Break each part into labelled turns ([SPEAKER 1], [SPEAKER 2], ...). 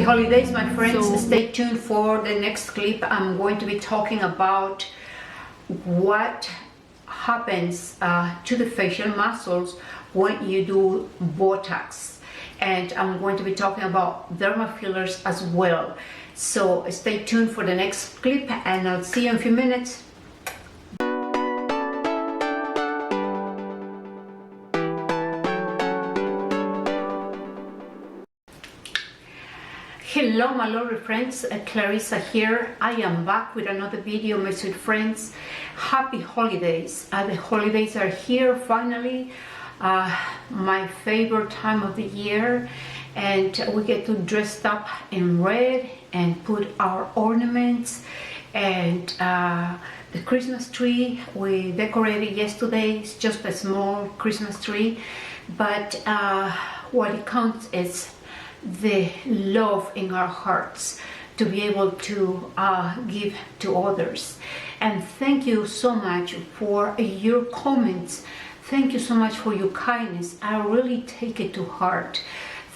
[SPEAKER 1] Happy holidays, my friends. Stay tuned for the next clip. I'm going to be talking about what happens to the facial muscles when you do Botox, and I'm going to be talking about derma fillers as well. So stay tuned for the next clip, and I'll see you in a few minutes. Hello my lovely friends, Clarissa here. I am back with another video, my sweet friends. Happy holidays. The holidays are here finally, my favorite time of the year, and we get to dress up in red and put our ornaments and the Christmas tree we decorated yesterday. It's just a small Christmas tree, but what it counts is the love in our hearts to be able to give to others. And thank you so much for your comments. Thank you so much for your kindness. I really take it to heart.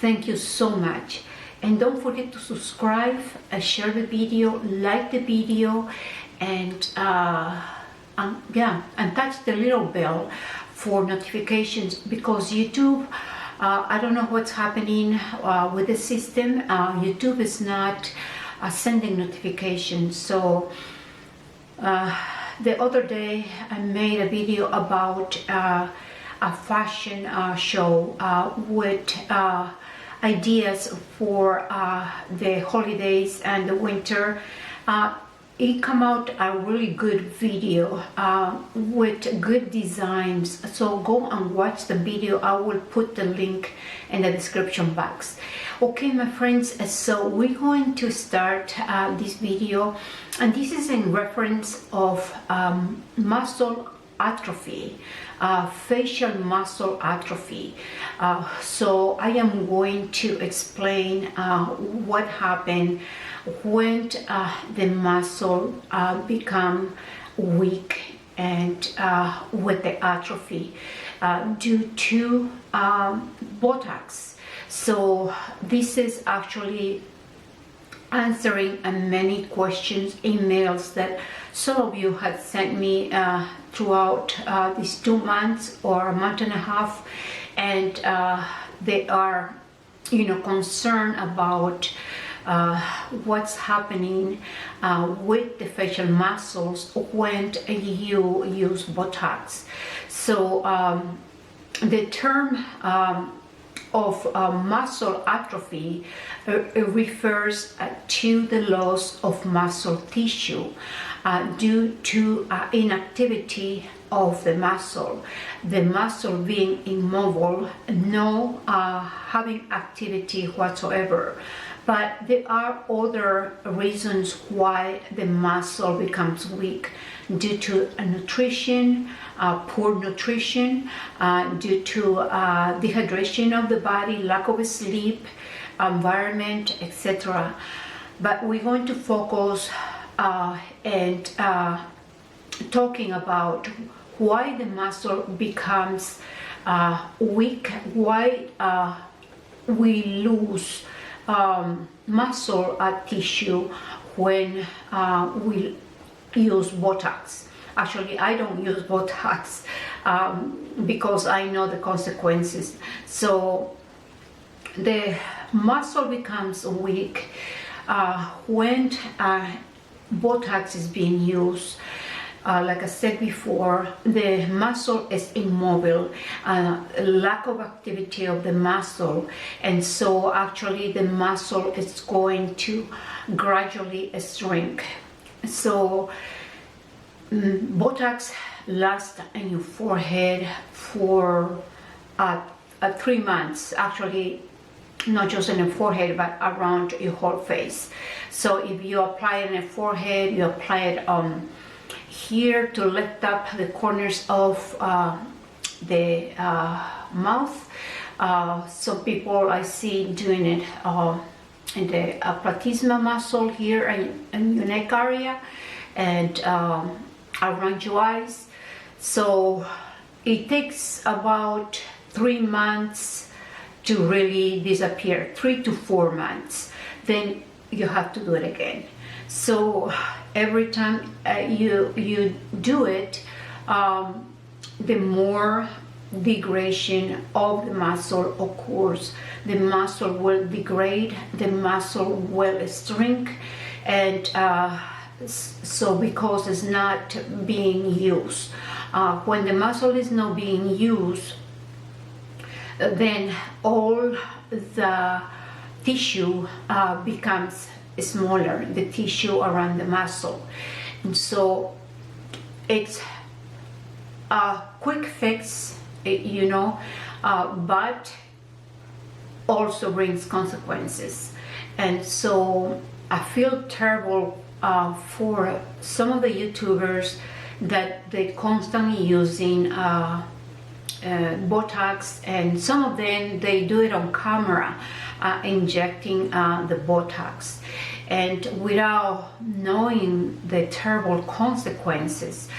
[SPEAKER 1] Thank you so much. And don't forget to subscribe, share the video, like the video, and touch the little bell for notifications, because YouTube, I don't know what's happening with the system. YouTube is not sending notifications. So the other day I made a video about a fashion show with ideas for the holidays and the winter. It came out a really good video with good designs, so go and watch the video. I will put the link in the description box. Okay my friends, so we're going to start this video, and this is in reference of muscle atrophy, facial muscle atrophy. So I am going to explain what happened when the muscle become weak and with the atrophy due to Botox. So this is actually answering many questions, emails that some of you had sent me throughout these 2 months or a month and a half, and they are, concerned about what's happening with the facial muscles when you use Botox. So the term of muscle atrophy refers to the loss of muscle tissue due to inactivity of the muscle being immobile, no having activity whatsoever. But there are other reasons why the muscle becomes weak, due to nutrition, poor nutrition, due to dehydration of the body, lack of sleep, environment, etc. But we're going to focus and talking about why the muscle becomes weak, why we lose muscle tissue when we use Botox. Actually, I don't use Botox because I know the consequences. So the muscle becomes weak when Botox is being used. Like I said before, the muscle is immobile, lack of activity of the muscle, and so actually the muscle is going to gradually shrink. So Botox lasts in your forehead for 3 months, actually not just in the forehead but around your whole face. So if you apply it in the forehead, you apply it here to lift up the corners of the mouth. Some people I see doing it in the platysma muscle here in your neck area and around your eyes. So it takes about 3 months to really disappear, 3 to 4 months. then you have to do it again. So every time you do it, the more degradation of the muscle occurs. The muscle will degrade, the muscle will shrink, and so because it's not being used. When the muscle is not being used, then all the tissue becomes smaller, the tissue around the muscle. And so it's a quick fix, you know, but also brings consequences. And so I feel terrible for some of the YouTubers that they constantly using Botox, and some of them they do it on camera, injecting the Botox, and without knowing the terrible consequences.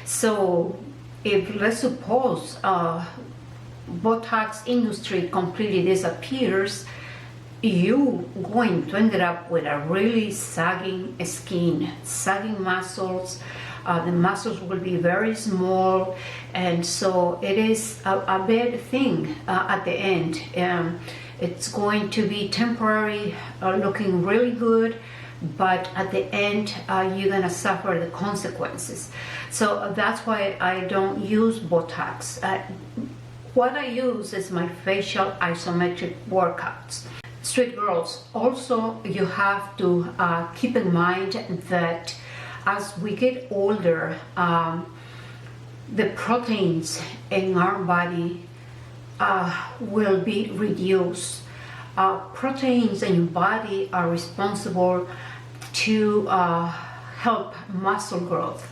[SPEAKER 1] So if, let's suppose, Botox industry completely disappears, you going to end up with a really sagging skin, sagging muscles. The muscles will be very small, and so it is a bad thing at the end. It's going to be temporary, looking really good, but at the end you're gonna suffer the consequences. So that's why I don't use Botox. What I use is my facial isometric workouts. Sweet girls, also you have to keep in mind that as we get older, the proteins in our body will be reduced. Proteins in your body are responsible to help muscle growth.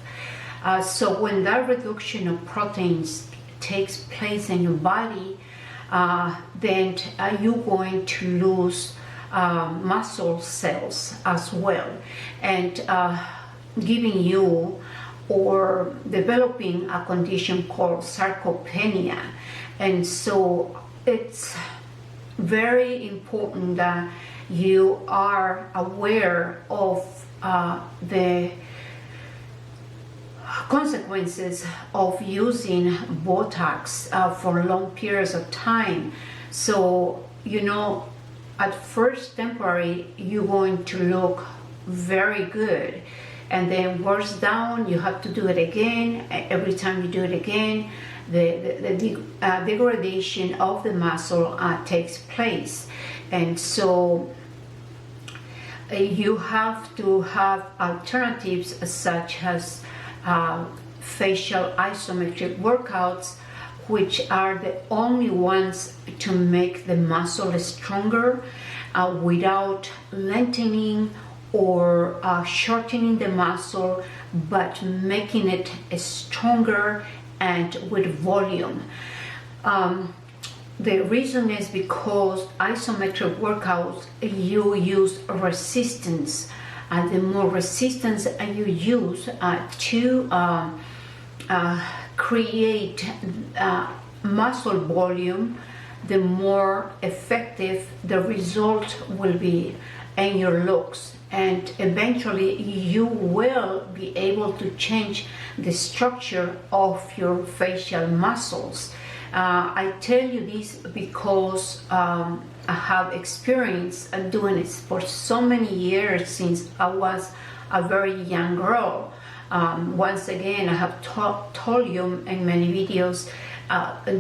[SPEAKER 1] So when that reduction of proteins takes place in your body, then you're going to lose muscle cells as well, and giving you or developing a condition called sarcopenia. And so it's very important that you are aware of the consequences of using Botox for long periods of time. So, you know, at first temporary, you're going to look very good, and then worse down, you have to do it again. Every time you do it again, the degradation of the muscle takes place. And so you have to have alternatives such as facial isometric workouts, which are the only ones to make the muscle stronger without lengthening or shortening the muscle, but making it stronger and with volume. The reason is because isometric workouts, you use resistance. The more resistance you use to create muscle volume, the more effective the result will be in your looks. And eventually you will be able to change the structure of your facial muscles. I tell you this because I have experience doing this for so many years since I was a very young girl. Once again, I have told you in many videos,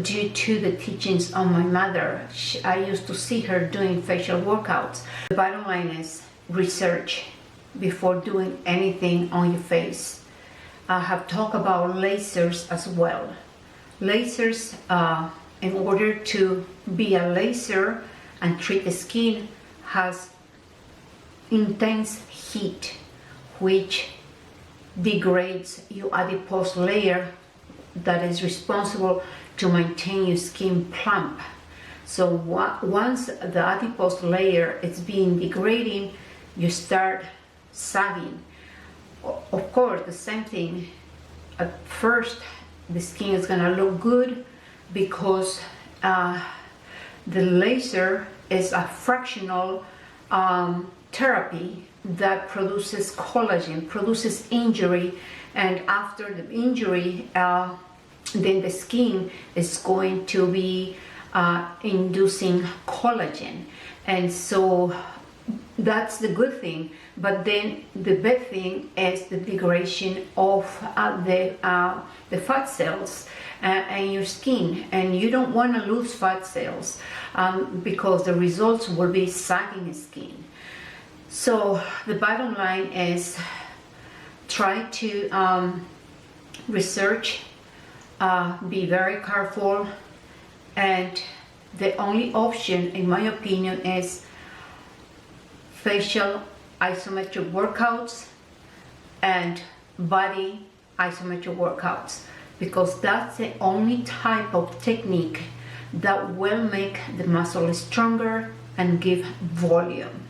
[SPEAKER 1] due to the teachings of my mother, I used to see her doing facial workouts. The bottom line is research before doing anything on your face. I have talked about lasers as well. Lasers, in order to be a laser and treat the skin, has intense heat, which degrades your adipose layer that is responsible to maintain your skin plump. So once the adipose layer is being degrading, you start sagging. Of course, the same thing. At first, the skin is gonna look good because the laser is a fractional therapy that produces collagen, produces injury, and after the injury, then the skin is going to be inducing collagen. And so that's the good thing. But then the bad thing is the degradation of the fat cells and your skin, and you don't want to lose fat cells because the results will be sagging skin. So the bottom line is try to research, be very careful, and the only option in my opinion is facial isometric workouts and body isometric workouts, because that's the only type of technique that will make the muscle stronger and give volume.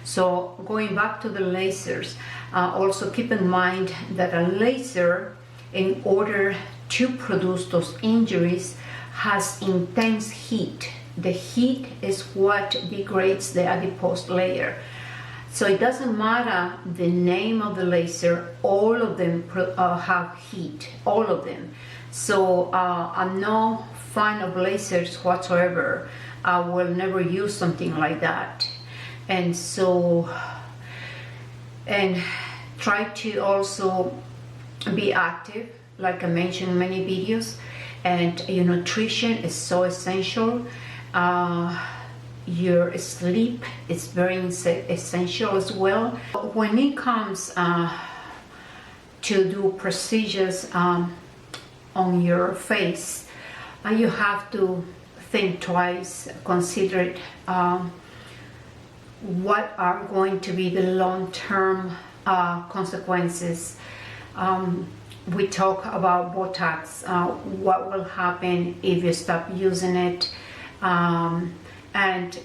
[SPEAKER 1] So going back to the lasers, also keep in mind that a laser, in order to produce those injuries, has intense heat. The heat is what degrades the adipose layer. So it doesn't matter the name of the laser, all of them have heat, all of them. So I'm no fan of lasers whatsoever. I will never use something like that. And so, and try to also be active, like I mentioned in many videos, and your nutrition is so essential. Your sleep is very essential as well. When it comes to do procedures on your face, you have to think twice, consider it, what are going to be the long-term consequences. We talk about Botox, what will happen if you stop using it, and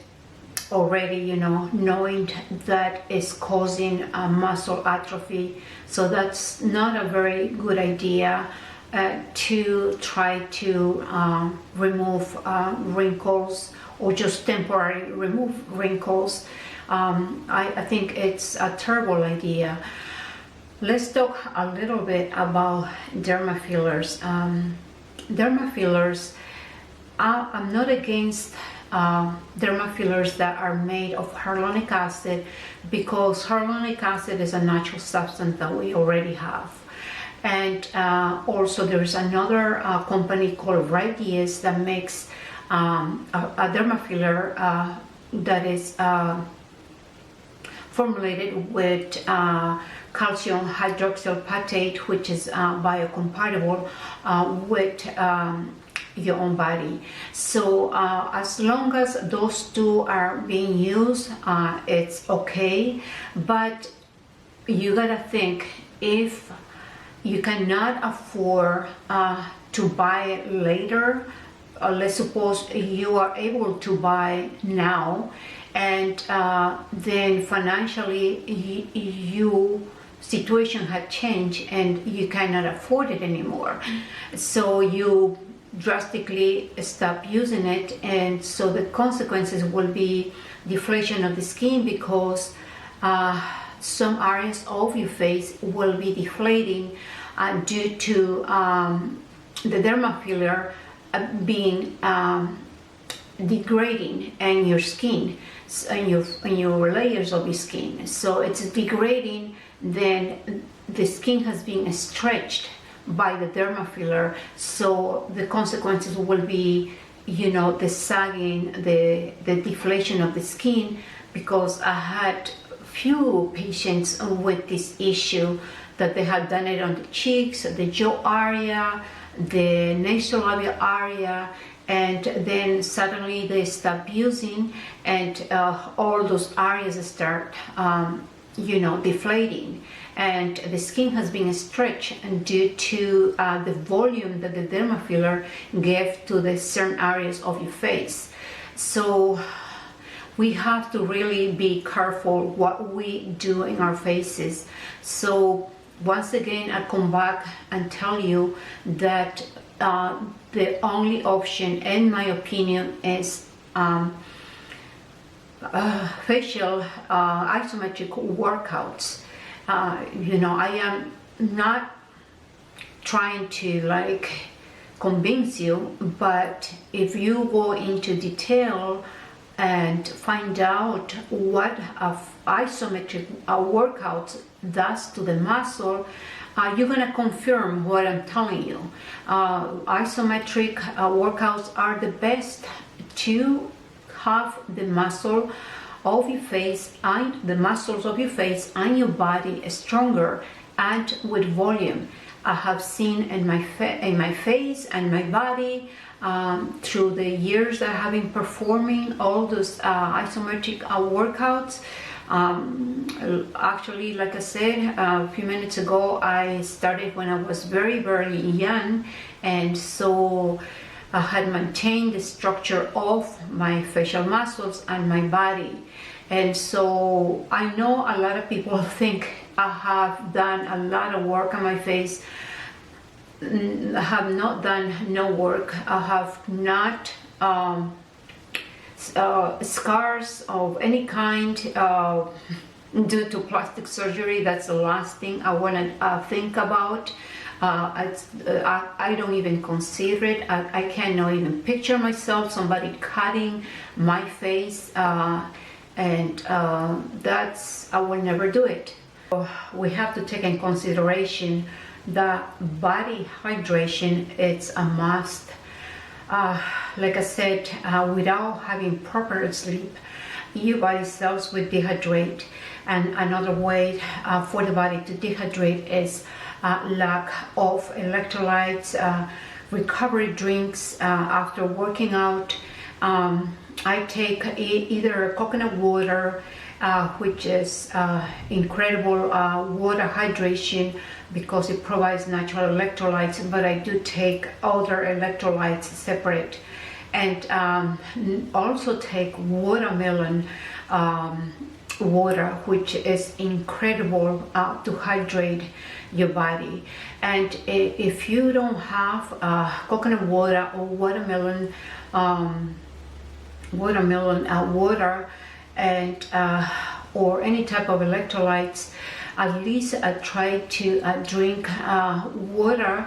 [SPEAKER 1] already, you know, knowing that it's causing muscle atrophy. So that's not a very good idea to try to remove wrinkles or just temporarily remove wrinkles. I think it's a terrible idea. Let's talk a little bit about derma fillers. Derma fillers, I'm not against derma fillers that are made of hyaluronic acid, because hyaluronic acid is a natural substance that we already have. And also there's another company called REJUVENATE that makes a derma filler that is formulated with calcium hydroxyl patate, which is biocompatible with your own body. So as long as those two are being used, it's okay. But you gotta think, if you cannot afford to buy it later, let's suppose you are able to buy now, and then financially your situation had changed and you cannot afford it anymore, so you drastically stop using it, and so the consequences will be deflation of the skin, because some areas of your face will be deflating due to the derma filler being degrading in your skin, in your layers of your skin. So it's degrading, then the skin has been stretched by the derma filler, so the consequences will be, you know, the sagging, the deflation of the skin. Because I had few patients with this issue, that they had done it on the cheeks, the jaw area, the nasolabial area, and then suddenly they stop using, and all those areas start you know, deflating, and the skin has been stretched, and due to the volume that the derma filler gave to the certain areas of your face. So we have to really be careful what we do in our faces. So once again, I come back and tell you that the only option, in my opinion, is facial isometric workouts. You know, I am not trying to like convince you, but if you go into detail and find out what isometric workout does to the muscle, you're gonna confirm what I'm telling you. Isometric workouts are the best to have the muscle of your face and the muscles of your face and your body stronger and with volume. I have seen in my face and my body through the years that I have been performing all those isometric workouts. Actually, like I said a few minutes ago, I started when I was very, very young, and so I had maintained the structure of my facial muscles and my body. And so I know a lot of people think I have done a lot of work on my face. I have not done no work. I have not scars of any kind due to plastic surgery. That's the last thing I want to think about. I don't even consider it. I cannot even picture myself somebody cutting my face, and that's, I will never do it. We have to take in consideration that body hydration, it's a must. Like I said, without having proper sleep, your body cells will dehydrate, and another way for the body to dehydrate is lack of electrolytes, recovery drinks after working out. I take either coconut water, which is incredible water hydration because it provides natural electrolytes, but I do take other electrolytes separate, and also take watermelon water, which is incredible to hydrate your body. And if you don't have coconut water or watermelon water and or any type of electrolytes, at least try to drink water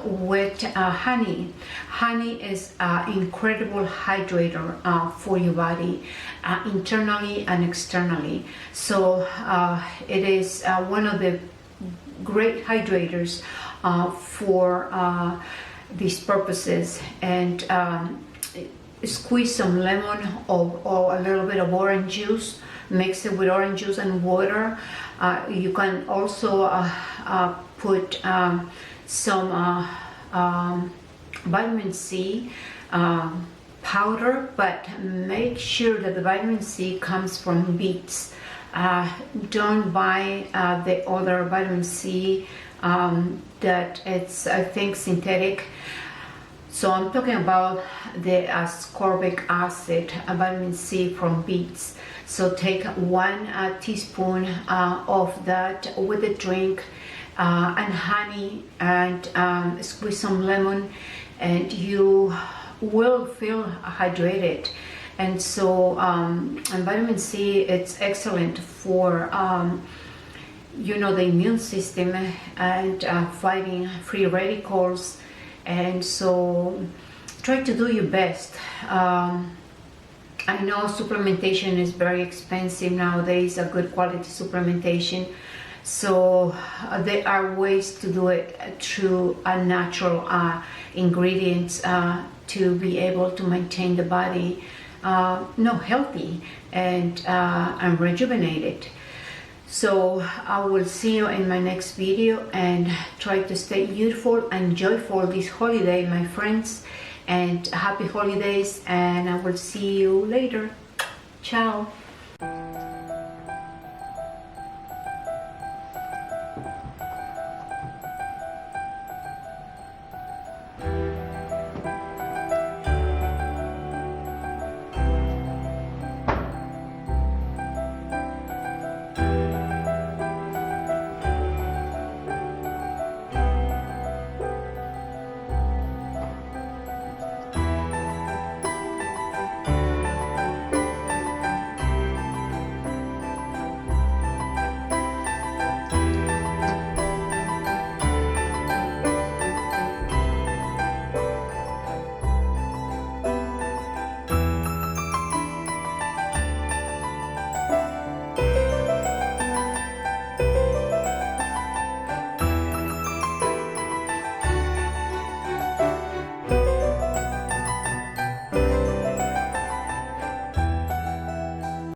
[SPEAKER 1] with honey. Honey is an incredible hydrator for your body, internally and externally. So it is one of the great hydrators for these purposes. And squeeze some lemon or a little bit of orange juice, mix it with orange juice and water. You can also put some vitamin C powder, but make sure that the vitamin C comes from beets. Don't buy the other vitamin C that it's, I think, synthetic. So I'm talking about the ascorbic acid, vitamin C from beets. So take 1 teaspoon of that with a drink and honey, and squeeze some lemon, and you will feel hydrated. And so and vitamin C, it's excellent for you know, the immune system and fighting free radicals. And so try to do your best. I know supplementation is very expensive nowadays, a good quality supplementation. So there are ways to do it through a natural ingredients to be able to maintain the body healthy and rejuvenated. So I will see you in my next video, and try to stay youthful and joyful this holiday, my friends, and happy holidays, and I will see you later. Ciao.